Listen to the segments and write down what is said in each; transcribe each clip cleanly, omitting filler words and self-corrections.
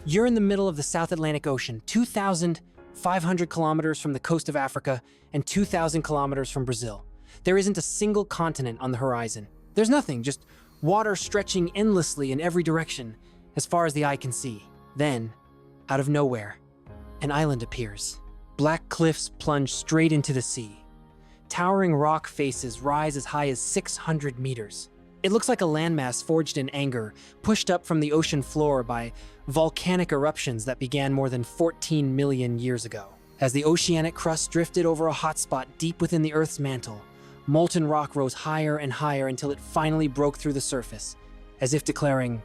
You're in the middle of the South Atlantic Ocean, 2,500 kilometers from the coast of Africa and 2,000 kilometers from Brazil. There isn't a single continent on the horizon. There's nothing, just water stretching endlessly in every direction, as far as the eye can see. Then, out of nowhere, an island appears. Black cliffs plunge straight into the sea. Towering rock faces rise as high as 600 meters. It looks like a landmass forged in anger, pushed up from the ocean floor by volcanic eruptions that began more than 14 million years ago. As the oceanic crust drifted over a hotspot deep within the Earth's mantle, molten rock rose higher and higher until it finally broke through the surface, as if declaring,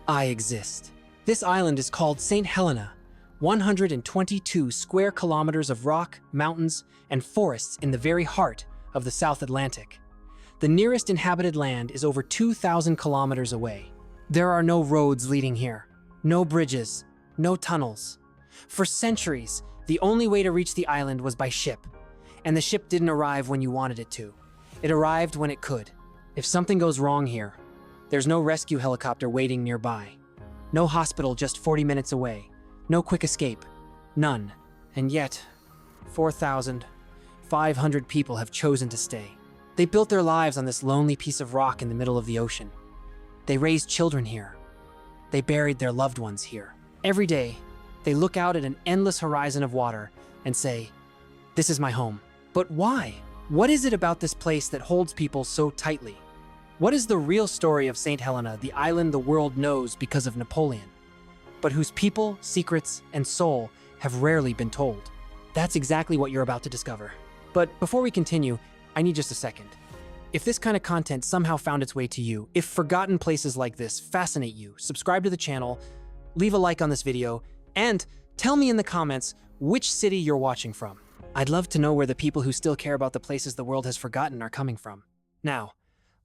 "I exist." This island is called Saint Helena, 122 square kilometers of rock, mountains, and forests in the very heart of the South Atlantic. The nearest inhabited land is over 2,000 kilometers away. There are no roads leading here, no bridges, no tunnels. For centuries, the only way to reach the island was by ship, and the ship didn't arrive when you wanted it to. It arrived when it could. If something goes wrong here, there's no rescue helicopter waiting nearby, no hospital just 40 minutes away, no quick escape, none. And yet, 4,500 people have chosen to stay. They built their lives on this lonely piece of rock in the middle of the ocean. They raised children here. They buried their loved ones here. Every day, they look out at an endless horizon of water and say, "This is my home." But why? What is it about this place that holds people so tightly? What is the real story of Saint Helena, the island the world knows because of Napoleon, but whose people, secrets, and soul have rarely been told? That's exactly what you're about to discover. But before we continue, I need just a second. If this kind of content somehow found its way to you, if forgotten places like this fascinate you, subscribe to the channel, leave a like on this video, and tell me in the comments which city you're watching from. I'd love to know where the people who still care about the places the world has forgotten are coming from. Now,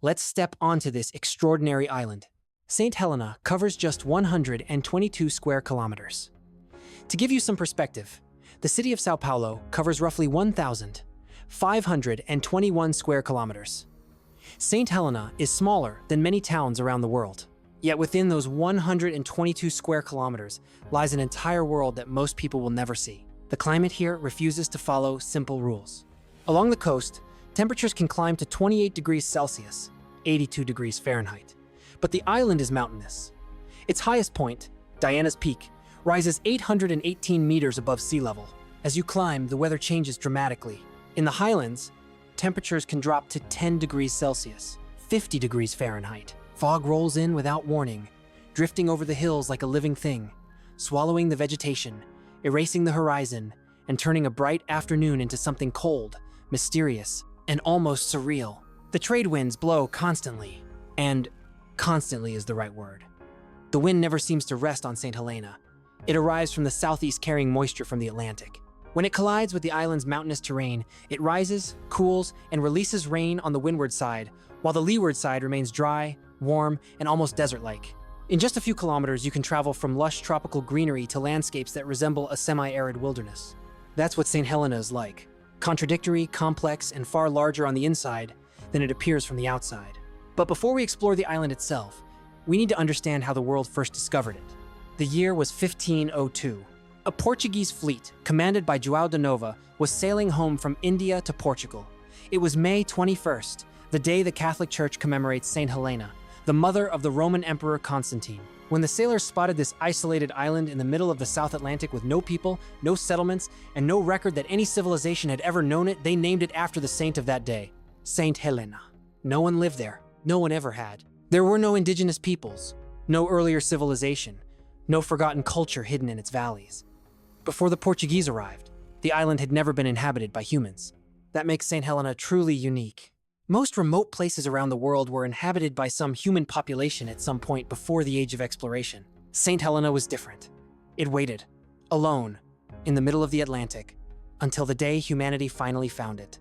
let's step onto this extraordinary island. Saint Helena covers just 122 square kilometers. To give you some perspective, the city of Sao Paulo covers roughly 1,521 square kilometers. Saint Helena is smaller than many towns around the world. Yet within those 122 square kilometers lies an entire world that most people will never see. The climate here refuses to follow simple rules. Along the coast, temperatures can climb to 28 degrees Celsius, 82 degrees Fahrenheit. But the island is mountainous. Its highest point, Diana's Peak, rises 818 meters above sea level. As you climb, the weather changes dramatically. In the highlands, temperatures can drop to 10 degrees Celsius, 50 degrees Fahrenheit. Fog rolls in without warning, drifting over the hills like a living thing, swallowing the vegetation, erasing the horizon, and turning a bright afternoon into something cold, mysterious, and almost surreal. The trade winds blow constantly, and constantly is the right word. The wind never seems to rest on Saint Helena. It arrives from the southeast carrying moisture from the Atlantic. When it collides with the island's mountainous terrain, it rises, cools, and releases rain on the windward side, while the leeward side remains dry, warm, and almost desert-like. In just a few kilometers, you can travel from lush tropical greenery to landscapes that resemble a semi-arid wilderness. That's what Saint Helena is like. Contradictory, complex, and far larger on the inside than it appears from the outside. But before we explore the island itself, we need to understand how the world first discovered it. The year was 1502. A Portuguese fleet, commanded by João da Nova, was sailing home from India to Portugal. It was May 21st, the day the Catholic Church commemorates Saint Helena, the mother of the Roman Emperor Constantine. When the sailors spotted this isolated island in the middle of the South Atlantic with no people, no settlements, and no record that any civilization had ever known it, they named it after the saint of that day, Saint Helena. No one lived there. No one ever had. There were no indigenous peoples, no earlier civilization, no forgotten culture hidden in its valleys. Before the Portuguese arrived, the island had never been inhabited by humans. That makes Saint Helena truly unique. Most remote places around the world were inhabited by some human population at some point before the age of exploration. Saint Helena was different. It waited, alone, in the middle of the Atlantic, until the day humanity finally found it.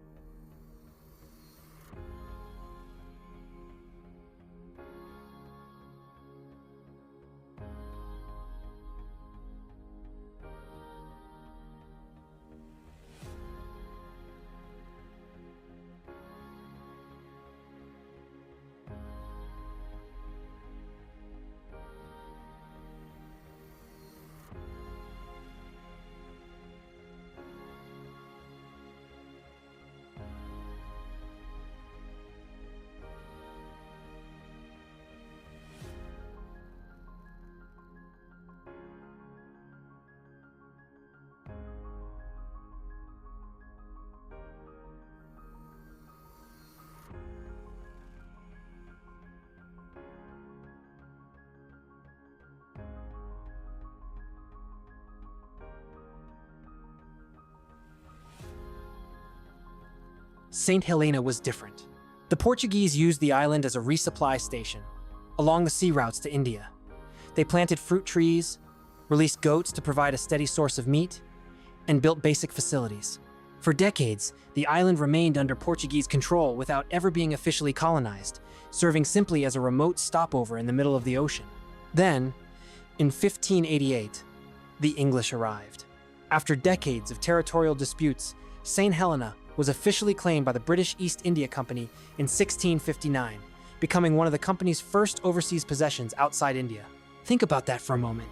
Saint Helena was different. The Portuguese used the island as a resupply station along the sea routes to India. They planted fruit trees, released goats to provide a steady source of meat, and built basic facilities. For decades, the island remained under Portuguese control without ever being officially colonized, serving simply as a remote stopover in the middle of the ocean. Then, in 1588, the English arrived. After decades of territorial disputes, Saint Helena was officially claimed by the British East India Company in 1659, becoming one of the company's first overseas possessions outside India. Think about that for a moment.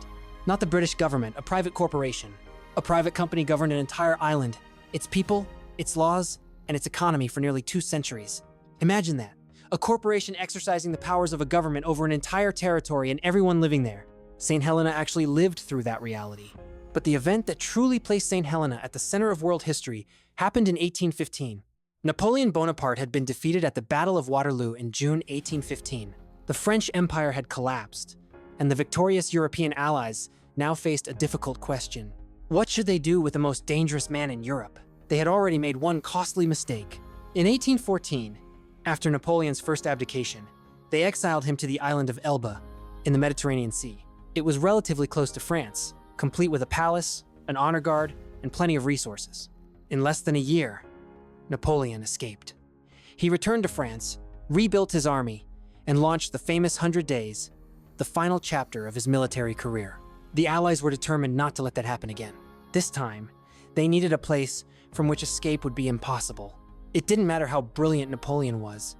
Not the British government, a private corporation. A private company governed an entire island, its people, its laws, and its economy for nearly 2 centuries. Imagine that. A corporation exercising the powers of a government over an entire territory and everyone living there. Saint Helena actually lived through that reality. But the event that truly placed Saint Helena at the center of world history happened in 1815. Napoleon Bonaparte had been defeated at the Battle of Waterloo in June 1815. The French Empire had collapsed, and the victorious European allies now faced a difficult question. What should they do with the most dangerous man in Europe? They had already made one costly mistake. In 1814, after Napoleon's first abdication, they exiled him to the island of Elba in the Mediterranean Sea. It was relatively close to France, complete with a palace, an honor guard, and plenty of resources. In less than a year, Napoleon escaped. He returned to France, rebuilt his army, and launched the famous 100 Days, the final chapter of his military career. The Allies were determined not to let that happen again. This time, they needed a place from which escape would be impossible. It didn't matter how brilliant Napoleon was.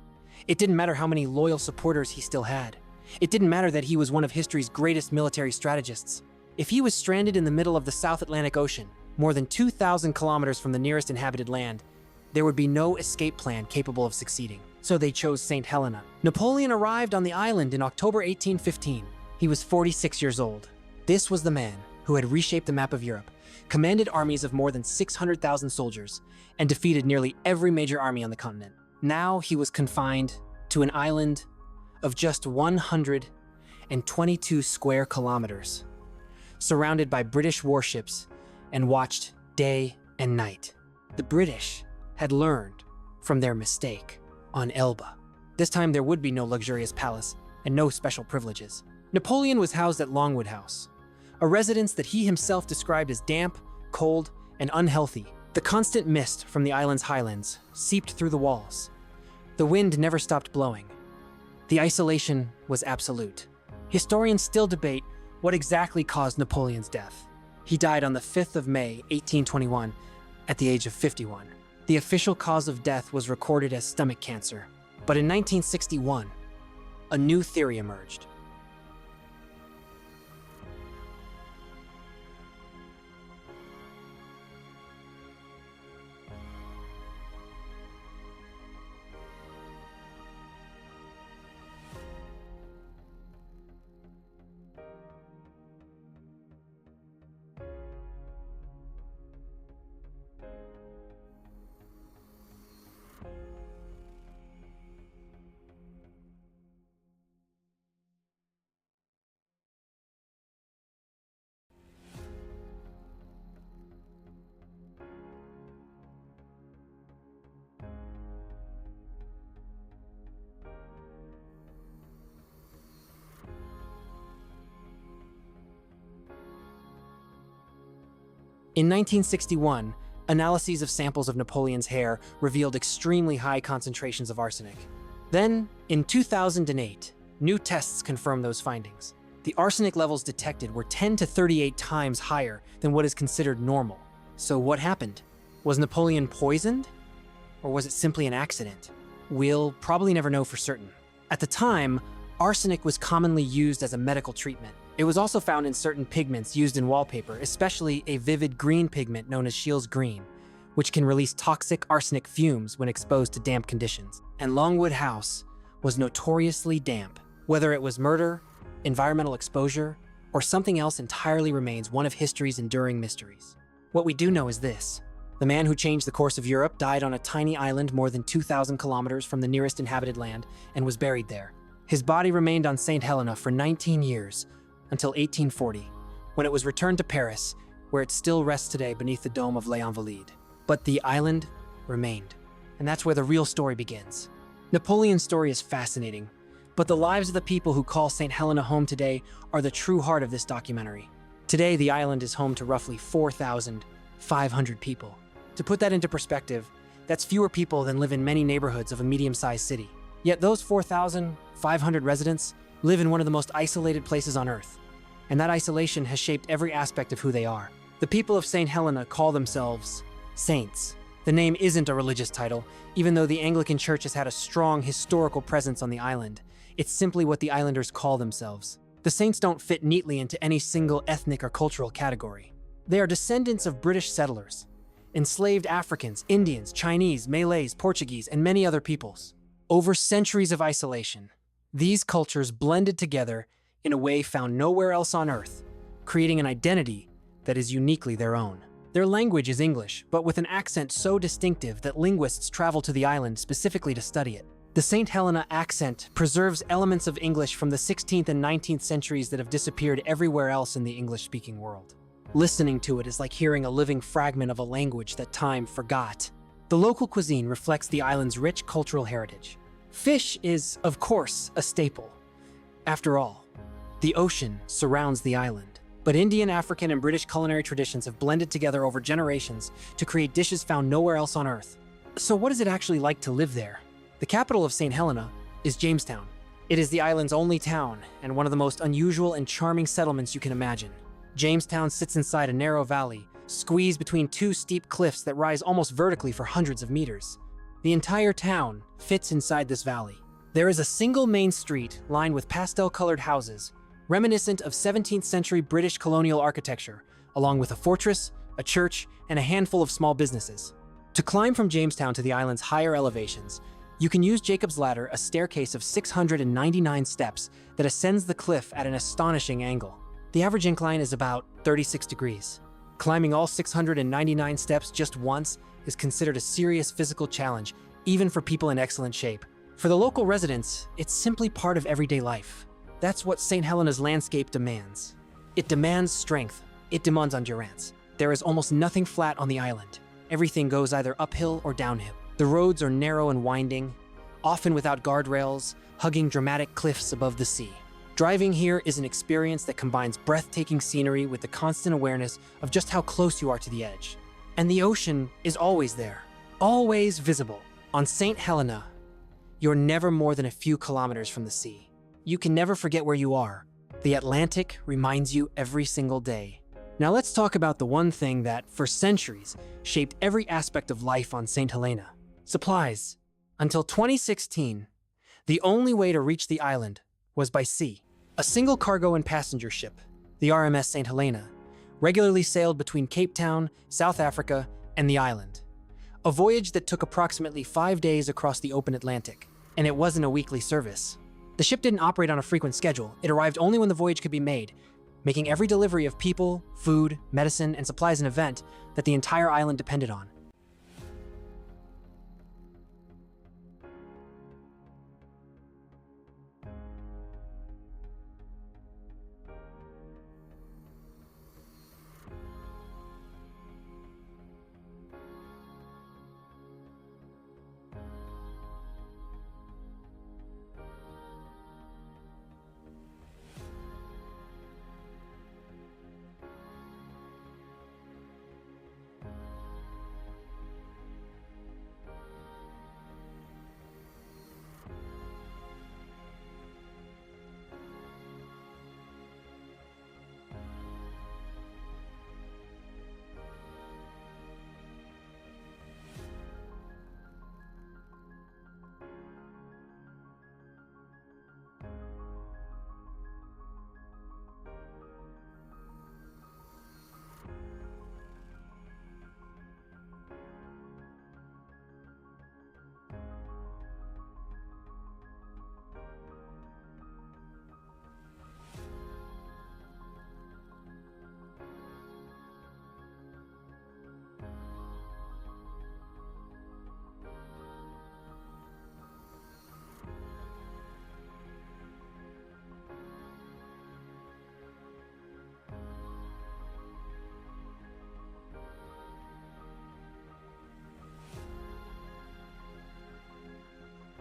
It didn't matter how many loyal supporters he still had. It didn't matter that he was one of history's greatest military strategists. If he was stranded in the middle of the South Atlantic Ocean, more than 2,000 kilometers from the nearest inhabited land, there would be no escape plan capable of succeeding. So they chose Saint Helena. Napoleon arrived on the island in October 1815. He was 46 years old. This was the man who had reshaped the map of Europe, commanded armies of more than 600,000 soldiers, and defeated nearly every major army on the continent. Now he was confined to an island of just 122 square kilometers, surrounded by British warships and watched day and night. The British had learned from their mistake on Elba. This time there would be no luxurious palace and no special privileges. Napoleon was housed at Longwood House, a residence that he himself described as damp, cold, and unhealthy. The constant mist from the island's highlands seeped through the walls. The wind never stopped blowing. The isolation was absolute. Historians still debate what exactly caused Napoleon's death. He died on the 5th of May, 1821, at the age of 51. The official cause of death was recorded as stomach cancer. But in 1961, a new theory emerged. In 1961, analyses of samples of Napoleon's hair revealed extremely high concentrations of arsenic. Then, in 2008, new tests confirmed those findings. The arsenic levels detected were 10 to 38 times higher than what is considered normal. So what happened? Was Napoleon poisoned? Or was it simply an accident? We'll probably never know for certain. At the time, arsenic was commonly used as a medical treatment. It was also found in certain pigments used in wallpaper, especially a vivid green pigment known as Scheele's green, which can release toxic arsenic fumes when exposed to damp conditions. And Longwood House was notoriously damp. Whether it was murder, environmental exposure, or something else entirely remains one of history's enduring mysteries. What we do know is this: the man who changed the course of Europe died on a tiny island more than 2,000 kilometers from the nearest inhabited land and was buried there. His body remained on Saint Helena for 19 years, until 1840, when it was returned to Paris, where it still rests today beneath the dome of Les Invalides. But the island remained, and that's where the real story begins. Napoleon's story is fascinating, but the lives of the people who call St. Helena home today are the true heart of this documentary. Today, the island is home to roughly 4,500 people. To put that into perspective, that's fewer people than live in many neighborhoods of a medium-sized city. Yet those 4,500 residents live in one of the most isolated places on Earth, and that isolation has shaped every aspect of who they are. The people of St. Helena call themselves saints. The name isn't a religious title, even though the Anglican Church has had a strong historical presence on the island. It's simply what the islanders call themselves. The saints don't fit neatly into any single ethnic or cultural category. They are descendants of British settlers, enslaved Africans, Indians, Chinese, Malays, Portuguese, and many other peoples. Over centuries of isolation, these cultures blended together in a way found nowhere else on Earth, creating an identity that is uniquely their own. Their language is English, but with an accent so distinctive that linguists travel to the island specifically to study it. The St. Helena accent preserves elements of English from the 16th and 19th centuries that have disappeared everywhere else in the English-speaking world. Listening to it is like hearing a living fragment of a language that time forgot. The local cuisine reflects the island's rich cultural heritage. Fish is, of course, a staple. After all, the ocean surrounds the island. But Indian, African, and British culinary traditions have blended together over generations to create dishes found nowhere else on Earth. So what is it actually like to live there? The capital of St. Helena is Jamestown. It is the island's only town and one of the most unusual and charming settlements you can imagine. Jamestown sits inside a narrow valley, squeezed between two steep cliffs that rise almost vertically for hundreds of meters. The entire town fits inside this valley. There is a single main street lined with pastel-colored houses, reminiscent of 17th century British colonial architecture, along with a fortress, a church, and a handful of small businesses. To climb from Jamestown to the island's higher elevations, you can use Jacob's Ladder, a staircase of 699 steps that ascends the cliff at an astonishing angle. The average incline is about 36 degrees. Climbing all 699 steps just once is considered a serious physical challenge, even for people in excellent shape. For the local residents, it's simply part of everyday life. That's what St. Helena's landscape demands. It demands strength. It demands endurance. There is almost nothing flat on the island. Everything goes either uphill or downhill. The roads are narrow and winding, often without guardrails, hugging dramatic cliffs above the sea. Driving here is an experience that combines breathtaking scenery with the constant awareness of just how close you are to the edge. And the ocean is always there, always visible. On St. Helena, you're never more than a few kilometers from the sea. You can never forget where you are. The Atlantic reminds you every single day. Now let's talk about the one thing that, for centuries, shaped every aspect of life on St. Helena: supplies. Until 2016, the only way to reach the island was by sea. A single cargo and passenger ship, the RMS Saint Helena, regularly sailed between Cape Town, South Africa, and the island. A voyage that took approximately 5 days across the open Atlantic, and it wasn't a weekly service. The ship didn't operate on a frequent schedule. It arrived only when the voyage could be made, making every delivery of people, food, medicine, and supplies an event that the entire island depended on.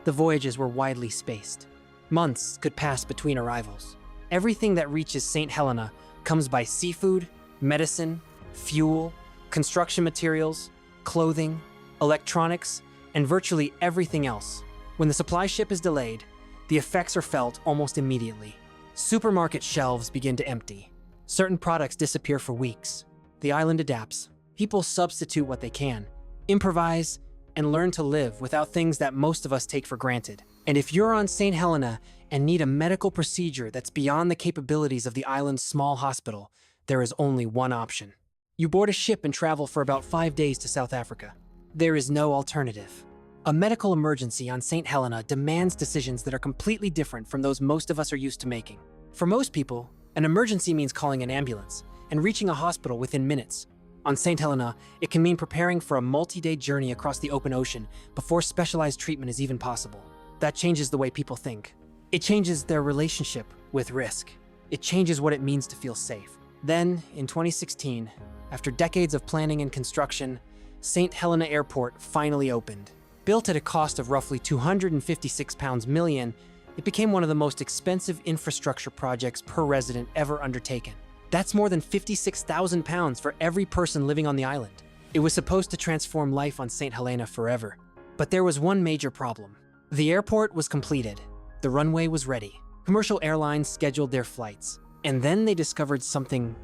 The voyages were widely spaced. Months could pass between arrivals. Everything that reaches Saint Helena comes by seafood, medicine, fuel, construction materials, clothing, electronics, and virtually everything else. When the supply ship is delayed, the effects are felt almost immediately. Supermarket shelves begin to empty. Certain products disappear for weeks. The island adapts. People substitute what they can, improvise, and learn to live without things that most of us take for granted. And if you're on St. Helena and need a medical procedure that's beyond the capabilities of the island's small hospital, there is only one option. You board a ship and travel for about 5 days to South Africa. There is no alternative. A medical emergency on St. Helena demands decisions that are completely different from those most of us are used to making. For most people, an emergency means calling an ambulance and reaching a hospital within minutes. On St. Helena, it can mean preparing for a multi-day journey across the open ocean before specialized treatment is even possible. That changes the way people think. It changes their relationship with risk. It changes what it means to feel safe. Then, in 2016, after decades of planning and construction, St. Helena Airport finally opened. Built at a cost of roughly £256 million, it became one of the most expensive infrastructure projects per resident ever undertaken. That's more than £56,000 for every person living on the island. It was supposed to transform life on St. Helena forever. But there was one major problem. The airport was completed. The runway was ready. Commercial airlines scheduled their flights. And then they discovered something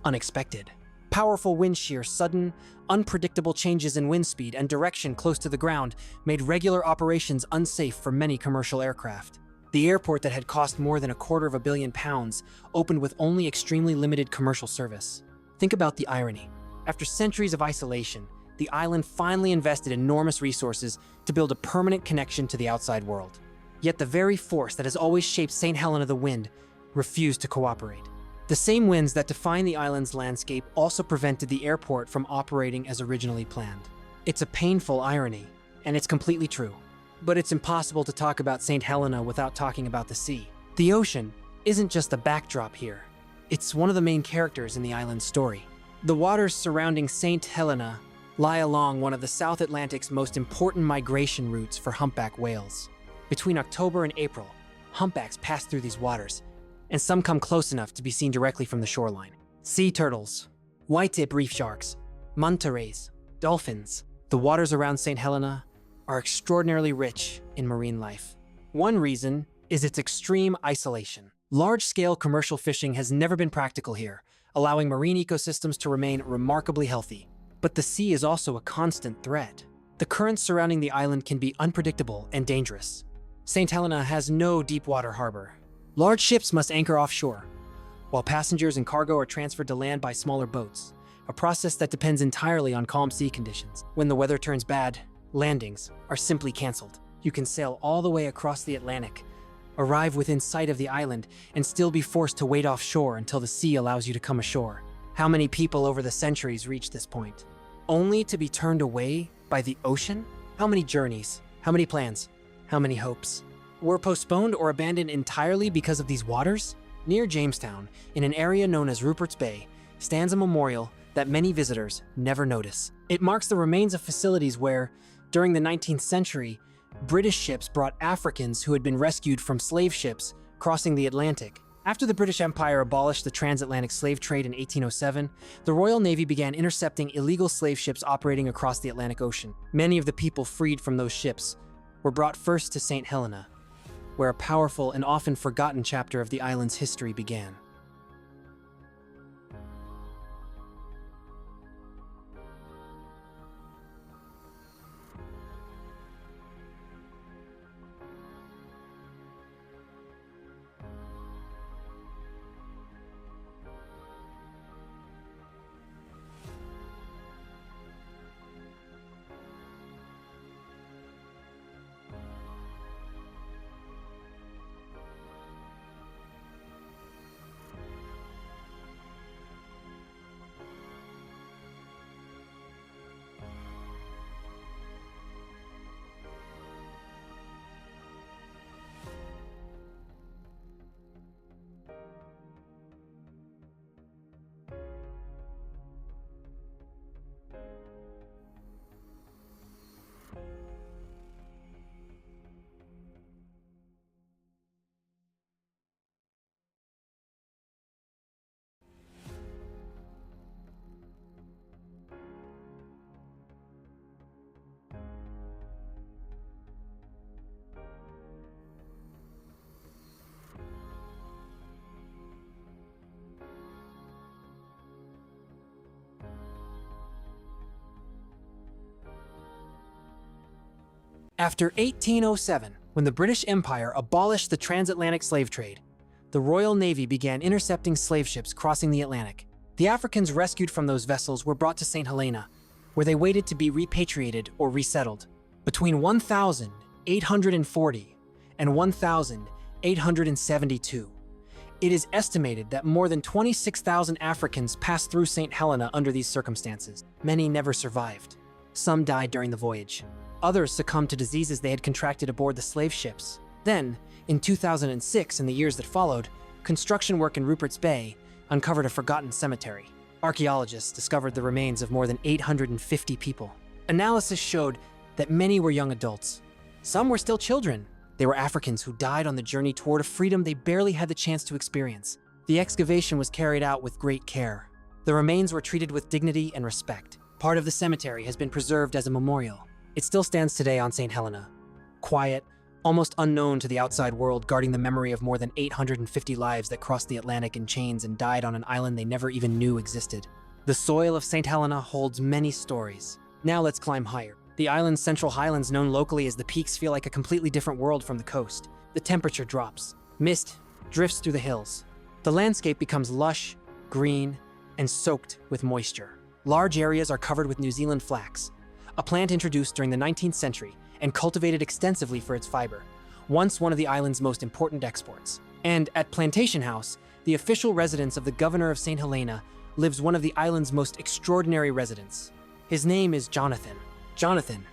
unexpected. Powerful wind shear, sudden, unpredictable changes in wind speed and direction close to the ground made regular operations unsafe for many commercial aircraft. The airport that had cost more than £250 million opened with only extremely limited commercial service. Think about the irony. After centuries of isolation, the island finally invested enormous resources to build a permanent connection to the outside world. Yet the very force that has always shaped St. Helena, the wind, refused to cooperate. The same winds that define the island's landscape also prevented the airport from operating as originally planned. It's a painful irony, and it's completely true. But it's impossible to talk about St. Helena without talking about the sea. The ocean isn't just a backdrop here. It's one of the main characters in the island's story. The waters surrounding St. Helena lie along one of the South Atlantic's most important migration routes for humpback whales. Between October and April, humpbacks pass through these waters, and some come close enough to be seen directly from the shoreline. Sea turtles, white-tip reef sharks, manta rays, dolphins. The waters around St. Helena are extraordinarily rich in marine life. One reason is its extreme isolation. Large-scale commercial fishing has never been practical here, allowing marine ecosystems to remain remarkably healthy. But the sea is also a constant threat. The currents surrounding the island can be unpredictable and dangerous. St. Helena has no deep-water harbor. Large ships must anchor offshore, while passengers and cargo are transferred to land by smaller boats, a process that depends entirely on calm sea conditions. When the weather turns bad, landings are simply canceled. You can sail all the way across the Atlantic, arrive within sight of the island, and still be forced to wait offshore until the sea allows you to come ashore. How many people over the centuries reach this point, only to be turned away by the ocean? How many journeys, how many plans, how many hopes were postponed or abandoned entirely because of these waters? Near Jamestown, in an area known as Rupert's Bay, stands a memorial that many visitors never notice. It marks the remains of facilities where, during the 19th century, British ships brought Africans who had been rescued from slave ships crossing the Atlantic. After the British Empire abolished the transatlantic slave trade in 1807, the Royal Navy began intercepting illegal slave ships operating across the Atlantic Ocean. Many of the people freed from those ships were brought first to St. Helena, where a powerful and often forgotten chapter of the island's history began. After 1807, when the British Empire abolished the transatlantic slave trade, the Royal Navy began intercepting slave ships crossing the Atlantic. The Africans rescued from those vessels were brought to Saint Helena, where they waited to be repatriated or resettled. Between 1840 and 1872, it is estimated that more than 26,000 Africans passed through Saint Helena under these circumstances. Many never survived. Some died during the voyage. Others succumbed to diseases they had contracted aboard the slave ships. Then, in 2006 and the years that followed, construction work in Rupert's Bay uncovered a forgotten cemetery. Archaeologists discovered the remains of more than 850 people. Analysis showed that many were young adults. Some were still children. They were Africans who died on the journey toward a freedom they barely had the chance to experience. The excavation was carried out with great care. The remains were treated with dignity and respect. Part of the cemetery has been preserved as a memorial. It still stands today on Saint Helena, quiet, almost unknown to the outside world, guarding the memory of more than 850 lives that crossed the Atlantic in chains and died on an island they never even knew existed. The soil of Saint Helena holds many stories. Now let's climb higher. The island's central highlands, known locally as the Peaks, feel like a completely different world from the coast. The temperature drops. Mist drifts through the hills. The landscape becomes lush, green, and soaked with moisture. Large areas are covered with New Zealand flax, a plant introduced during the 19th century and cultivated extensively for its fiber, once one of the island's most important exports. And at Plantation House, the official residence of the governor of Saint Helena, lives one of the island's most extraordinary residents. His name is Jonathan. Jonathan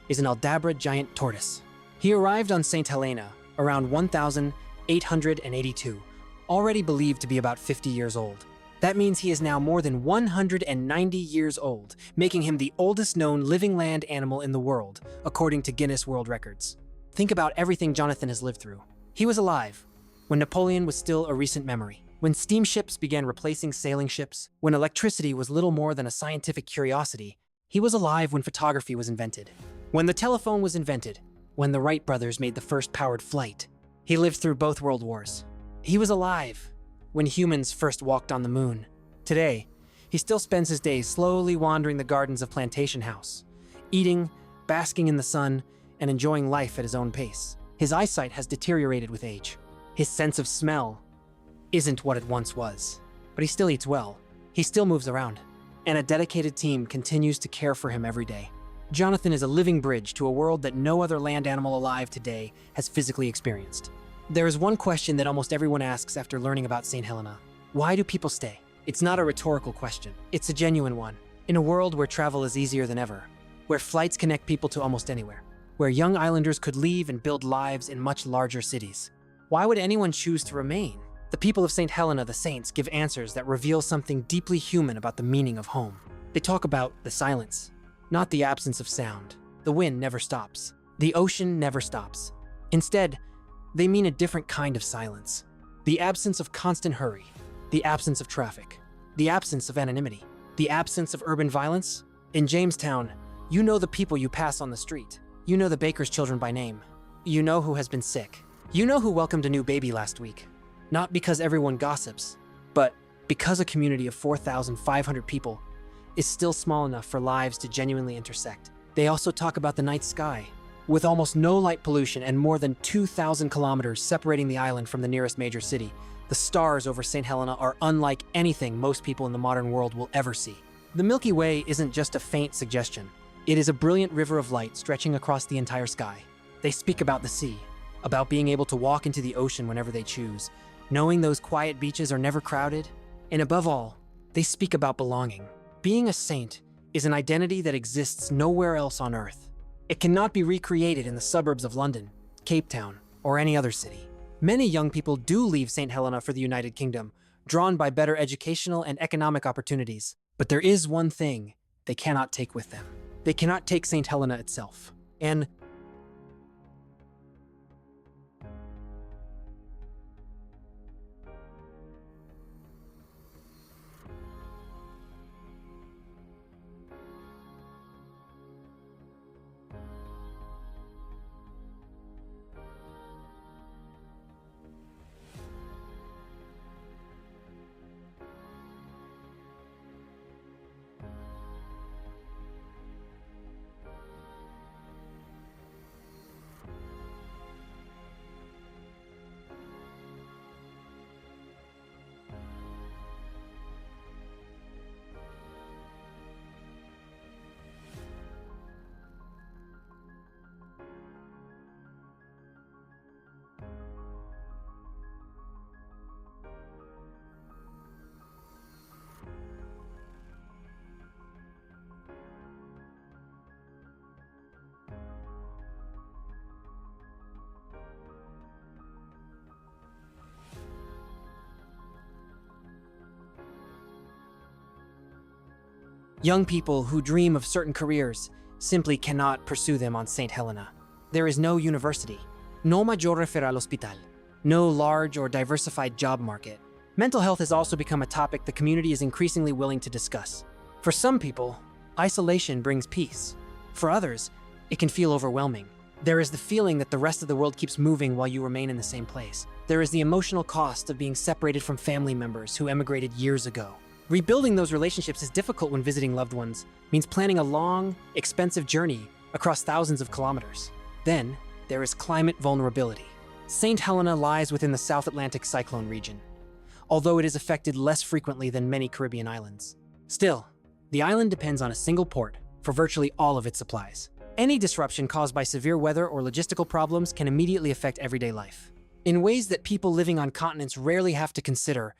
is an Aldabra giant tortoise. He arrived on Saint Helena around 1882, already believed to be about 50 years old. That means he is now more than 190 years old, making him the oldest known living land animal in the world, according to Guinness World Records. Think about everything Jonathan has lived through. He was alive when Napoleon was still a recent memory, when steamships began replacing sailing ships, when electricity was little more than a scientific curiosity. He was alive when photography was invented, when the telephone was invented, when the Wright brothers made the first powered flight. He lived through both world wars. He was alive when humans first walked on the moon. Today, he still spends his days slowly wandering the gardens of Plantation House, eating, basking in the sun, and enjoying life at his own pace. His eyesight has deteriorated with age. His sense of smell isn't what it once was, but he still eats well. He still moves around, and a dedicated team continues to care for him every day. Jonathan is a living bridge to a world that no other land animal alive today has physically experienced. There is one question that almost everyone asks after learning about St. Helena. Why do people stay? It's not a rhetorical question. It's a genuine one. In a world where travel is easier than ever, where flights connect people to almost anywhere, where young islanders could leave and build lives in much larger cities, why would anyone choose to remain? The people of St. Helena, the Saints, give answers that reveal something deeply human about the meaning of home. They talk about the silence, not the absence of sound. The wind never stops. The ocean never stops. Instead, they mean a different kind of silence. The absence of constant hurry, the absence of traffic, the absence of anonymity, the absence of urban violence. In Jamestown, you know the people you pass on the street. You know the baker's children by name. You know who has been sick. You know who welcomed a new baby last week. Not because everyone gossips, but because a community of 4,500 people is still small enough for lives to genuinely intersect. They also talk about the night sky. With almost no light pollution and more than 2,000 kilometers separating the island from the nearest major city, the stars over St. Helena are unlike anything most people in the modern world will ever see. The Milky Way isn't just a faint suggestion. It is a brilliant river of light stretching across the entire sky. They speak about the sea, about being able to walk into the ocean whenever they choose, knowing those quiet beaches are never crowded, and above all, they speak about belonging. Being a saint is an identity that exists nowhere else on Earth. It cannot be recreated in the suburbs of London, Cape Town, or any other city. Many young people do leave St. Helena for the United Kingdom, drawn by better educational and economic opportunities. But there is one thing they cannot take with them. They cannot take St. Helena itself. And Young people who dream of certain careers simply cannot pursue them on Saint Helena. There is no university, no mayor referral hospital, no large or diversified job market. Mental health has also become a topic the community is increasingly willing to discuss. For some people, isolation brings peace. For others, it can feel overwhelming. There is the feeling that the rest of the world keeps moving while you remain in the same place. There is the emotional cost of being separated from family members who emigrated years ago. Rebuilding those relationships is difficult when visiting loved ones means planning a long, expensive journey across thousands of kilometers. Then, there is climate vulnerability. Saint Helena lies within the South Atlantic cyclone region, although it is affected less frequently than many Caribbean islands. Still, the island depends on a single port for virtually all of its supplies. Any disruption caused by severe weather or logistical problems can immediately affect everyday life. In ways that people living on continents rarely have to consider,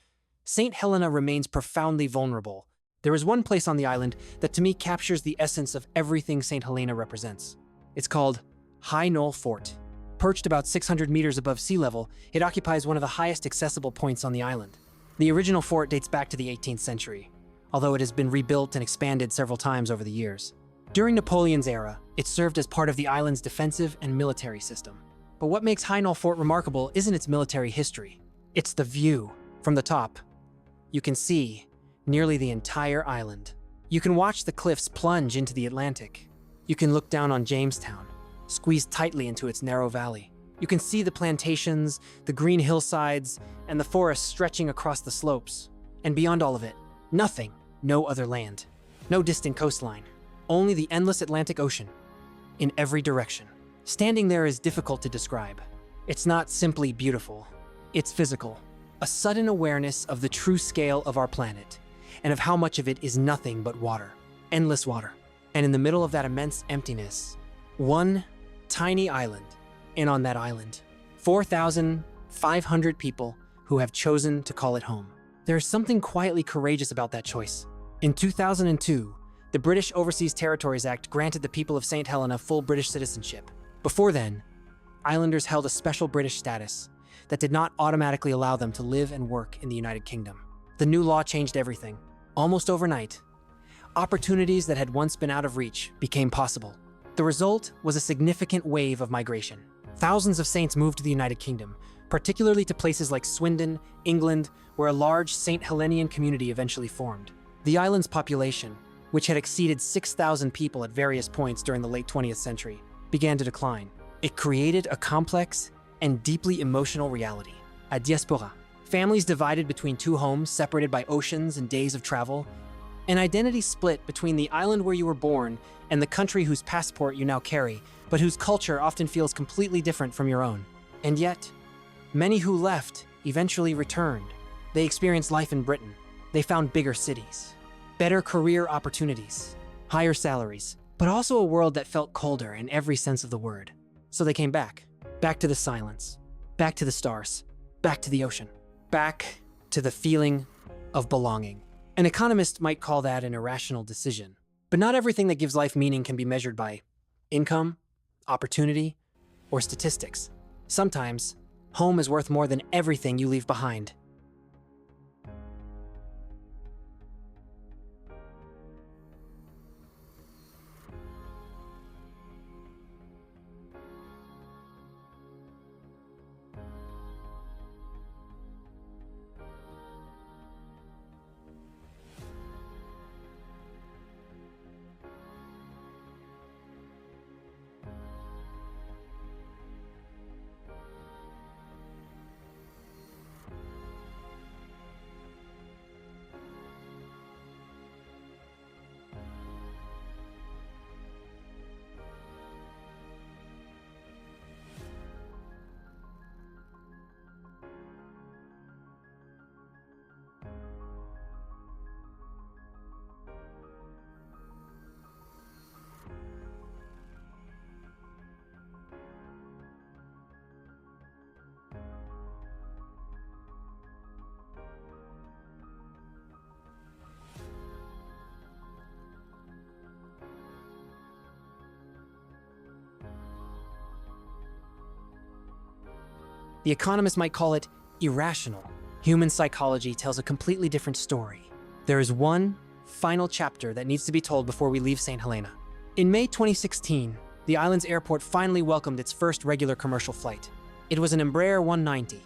Saint Helena remains profoundly vulnerable. There is one place on the island that to me captures the essence of everything Saint Helena represents. It's called High Knoll Fort. Perched about 600 meters above sea level, it occupies one of the highest accessible points on the island. The original fort dates back to the 18th century, although it has been rebuilt and expanded several times over the years. During Napoleon's era, it served as part of the island's defensive and military system. But what makes High Knoll Fort remarkable isn't its military history. It's the view. From the top, you can see nearly the entire island. You can watch the cliffs plunge into the Atlantic. You can look down on Jamestown, squeezed tightly into its narrow valley. You can see the plantations, the green hillsides, and the forests stretching across the slopes. And beyond all of it, nothing, no other land. No distant coastline, only the endless Atlantic Ocean, in every direction. Standing there is difficult to describe. It's not simply beautiful, it's physical. A sudden awareness of the true scale of our planet, and of how much of it is nothing but water, endless water. And in the middle of that immense emptiness, one tiny island, and on that island, 4,500 people who have chosen to call it home. There is something quietly courageous about that choice. In 2002, the British Overseas Territories Act granted the people of Saint Helena full British citizenship. Before then, islanders held a special British status that did not automatically allow them to live and work in the United Kingdom. The new law changed everything. Almost overnight, opportunities that had once been out of reach became possible. The result was a significant wave of migration. Thousands of saints moved to the United Kingdom, particularly to places like Swindon, England, where a large Saint Helenian community eventually formed. The island's population, which had exceeded 6,000 people at various points during the late 20th century, began to decline. It created a complex and deeply emotional reality, a diaspora. Families divided between two homes separated by oceans and days of travel, an identity split between the island where you were born and the country whose passport you now carry, but whose culture often feels completely different from your own. And yet, many who left eventually returned. They experienced life in Britain. They found bigger cities, better career opportunities, higher salaries, but also a world that felt colder in every sense of the word. So they came back to the silence, back to the stars, back to the ocean, back to the feeling of belonging. An economist might call that an irrational decision, but not everything that gives life meaning can be measured by income, opportunity, or statistics. Sometimes, home is worth more than everything you leave behind. The economist might call it irrational. Human psychology tells a completely different story. There is one final chapter that needs to be told before we leave Saint Helena. In May 2016, the island's airport finally welcomed its first regular commercial flight. It was an Embraer 190,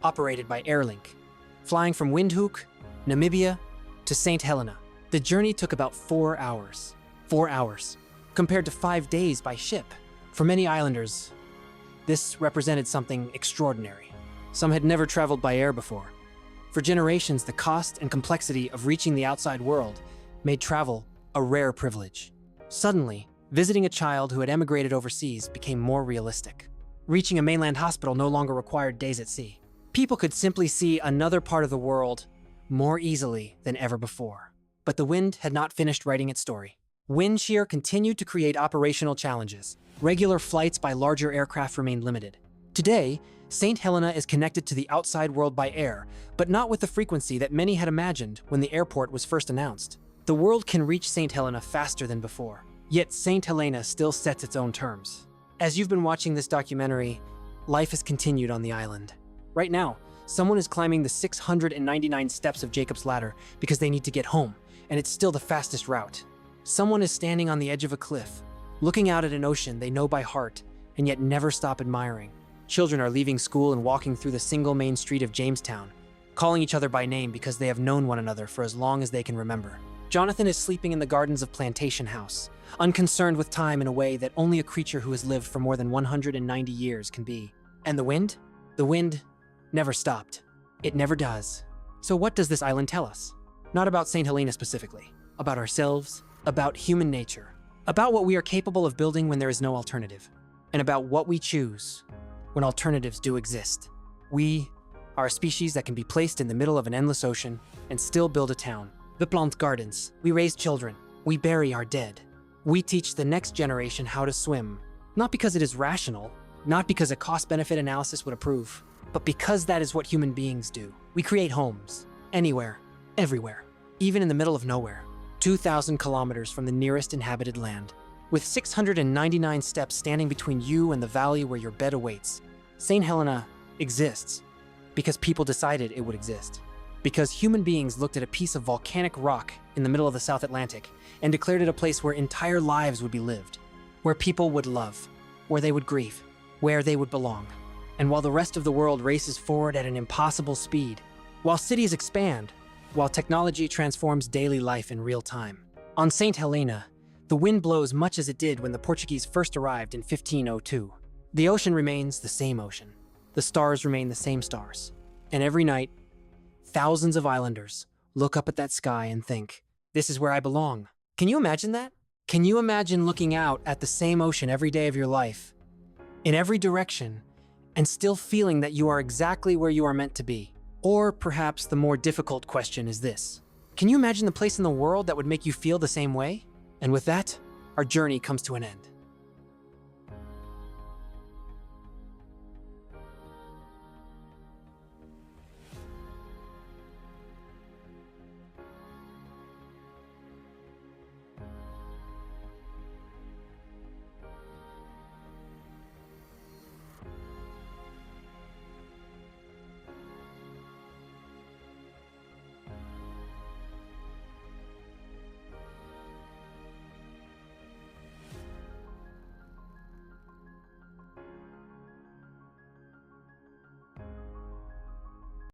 operated by Airlink, flying from Windhoek, Namibia, to Saint Helena. The journey took about 4 hours. 4 hours, compared to 5 days by ship. For many islanders, this represented something extraordinary. Some had never traveled by air before. For generations, the cost and complexity of reaching the outside world made travel a rare privilege. Suddenly, visiting a child who had emigrated overseas became more realistic. Reaching a mainland hospital no longer required days at sea. People could simply see another part of the world more easily than ever before. But the wind had not finished writing its story. Wind shear continued to create operational challenges. Regular flights by larger aircraft remained limited. Today, Saint Helena is connected to the outside world by air, but not with the frequency that many had imagined when the airport was first announced. The world can reach Saint Helena faster than before, yet Saint Helena still sets its own terms. As you've been watching this documentary, life has continued on the island. Right now, someone is climbing the 699 steps of Jacob's Ladder because they need to get home, and it's still the fastest route. Someone is standing on the edge of a cliff, looking out at an ocean they know by heart and yet never stop admiring. Children are leaving school and walking through the single main street of Jamestown, calling each other by name because they have known one another for as long as they can remember. Jonathan is sleeping in the gardens of Plantation House, unconcerned with time in a way that only a creature who has lived for more than 190 years can be. And the wind? The wind never stopped. It never does. So what does this island tell us? Not about Saint Helena specifically, about ourselves, about human nature, about what we are capable of building when there is no alternative, and about what we choose when alternatives do exist. We are a species that can be placed in the middle of an endless ocean and still build a town. We plant gardens, we raise children, we bury our dead. We teach the next generation how to swim, not because it is rational, not because a cost-benefit analysis would approve, but because that is what human beings do. We create homes, anywhere, everywhere, even in the middle of nowhere, 2,000 kilometers from the nearest inhabited land. With 699 steps standing between you and the valley where your bed awaits, Saint Helena exists because people decided it would exist. Because human beings looked at a piece of volcanic rock in the middle of the South Atlantic and declared it a place where entire lives would be lived, where people would love, where they would grieve, where they would belong. And while the rest of the world races forward at an impossible speed, while cities expand, while technology transforms daily life in real time, on Saint Helena, the wind blows much as it did when the Portuguese first arrived in 1502. The ocean remains the same ocean. The stars remain the same stars. And every night, thousands of islanders look up at that sky and think, this is where I belong. Can you imagine that? Can you imagine looking out at the same ocean every day of your life, in every direction, and still feeling that you are exactly where you are meant to be? Or perhaps the more difficult question is this: can you imagine the place in the world that would make you feel the same way? And with that, our journey comes to an end.